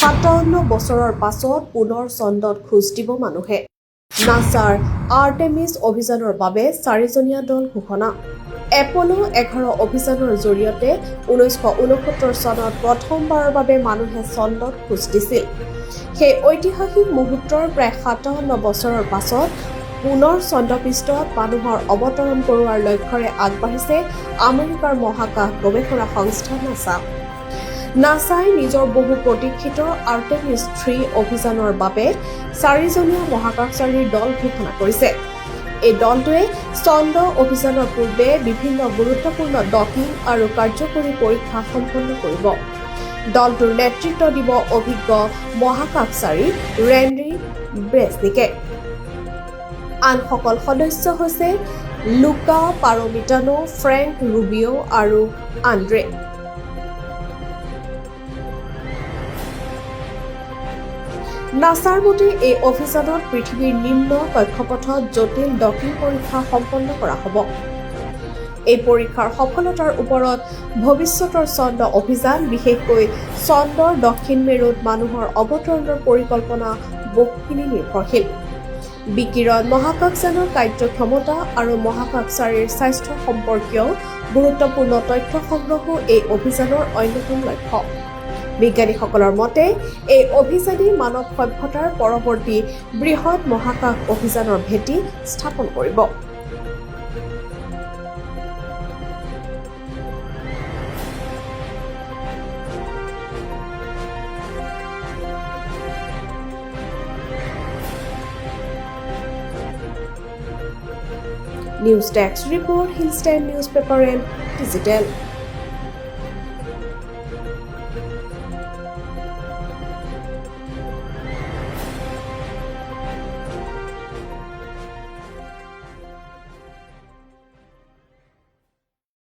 57 বছৰৰ পাছত পুনৰ চন্দ্ৰত খোজ দিব মানুহে। নাছাৰ আৰ্টেমিছ অভিযানৰ বাবে 4জনীয়া দল ঘোষণা। এপ'লো 11 অভিযানৰ জৰিয়তে 1969 চনত প্ৰথমবাৰৰ বাবে মানুহে চন্দ্ৰত খোজ দিছিল। সেই ঐতিহাসিক মুহূৰ্তৰ প্ৰায় 57 বছৰৰ পাছত পুনৰ চন্দ্ৰপৃষ্ঠত মানুহৰ অৱতৰণ কৰোৱাৰ লক্ষ্যৰে আগবাঢ়িছে আমেৰিকাৰ মহাকাশ গৱেষণা সংস্থা নাছা। নাছাই নিজৰ বহু প্ৰতীক্ষিত আৰ্টেমিছ 3 অভিযানৰ বাবে 4জনীয়া মহাকাশচাৰীৰ দল ঘোষণা কৰিছে। এই দলটোৱে চন্দ্ৰ অভিযানৰ পূৰ্বে বিভিন্ন গুৰুত্বপূৰ্ণ ডকিং আৰু কাৰ্যকৰী পৰীক্ষা সম্পন্ন কৰিব। দলটোৰ নেতৃত্ব দিব অভিজ্ঞ মহাকাশচাৰী ৰেণ্ডি ব্ৰেজনিকে। আনসকল সদস্য হৈছে লুকা পাৰোমিটানো, ফ্ৰেংক ৰুবিঅ' আৰু আন্দ্ৰে। নাছাৰ মতে এই অভিযানত পৃথিৱীৰ নিম্ন কক্ষপথত জটিল ডকিং পৰীক্ষা সম্পন্ন কৰা হ'ব। এই পৰীক্ষাৰ সফলতাৰ ওপৰত ভৱিষ্যতৰ চন্দ্ৰ অভিযান, বিশেষকৈ চন্দ্ৰৰ দক্ষিণ মেৰুত মানুহৰ অৱতৰণৰ পৰিকল্পনা বহুখিনি নিৰ্ভৰশীল। বিকিৰণ মহাকাশযানৰ কাৰ্যক্ষমতা আৰু মহাকাশচাৰীৰ স্বাস্থ্য সম্পৰ্কীয় গুৰুত্বপূৰ্ণ তথ্য সংগ্ৰহো এই অভিযানৰ অন্যতম লক্ষ্য। বিজ্ঞানীসকলৰ মতে এই অভিযানেই মানৱ সভ্যতাৰ পৰৱৰ্তী বৃহৎ মহাকাশ অভিযানৰ ভেটি স্থাপন কৰিব। News Desk Report, Hillstand Newspaper and Digital.